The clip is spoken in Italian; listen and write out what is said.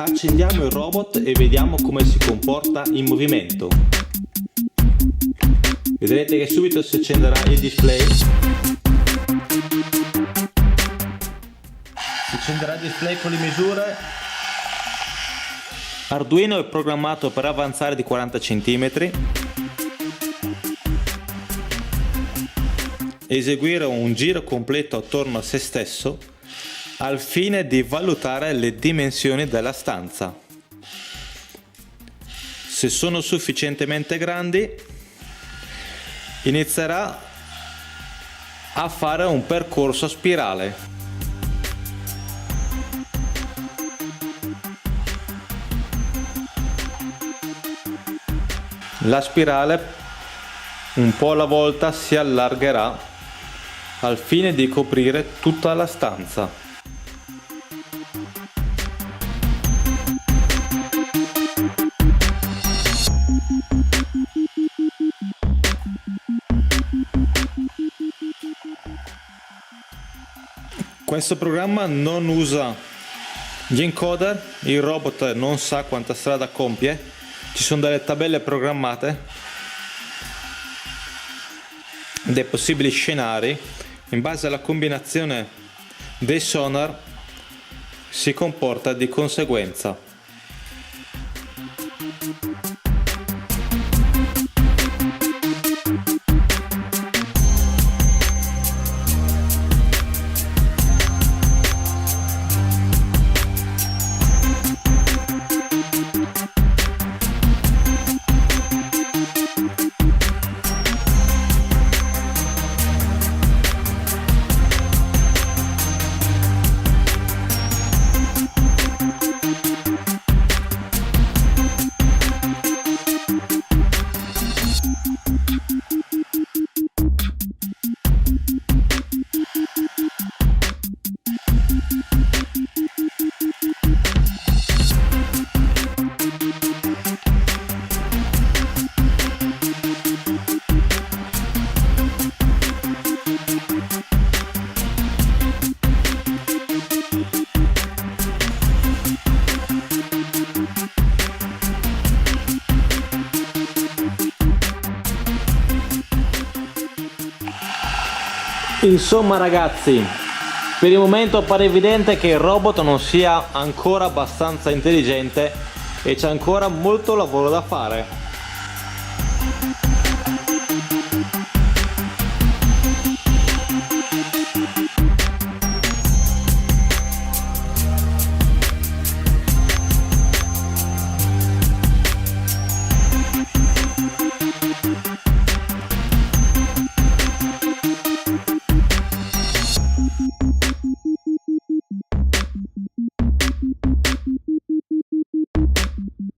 Accendiamo il robot e vediamo come si comporta in movimento. Vedrete che subito si accenderà il display. Si accenderà il display con le misure. Arduino è programmato per avanzare di 40 cm, eseguire un giro completo attorno a se stesso al fine di valutare le dimensioni della stanza. Se sono sufficientemente grandi, inizierà a fare un percorso a spirale. La spirale un po' alla volta si allargherà al fine di coprire tutta la stanza. Questo programma non usa gli encoder, il robot non sa quanta strada compie, ci sono delle tabelle programmate dei possibili scenari. In base alla combinazione dei sonar si comporta di conseguenza. Insomma ragazzi, per il momento appare evidente che il robot non sia ancora abbastanza intelligente e c'è ancora molto lavoro da fare.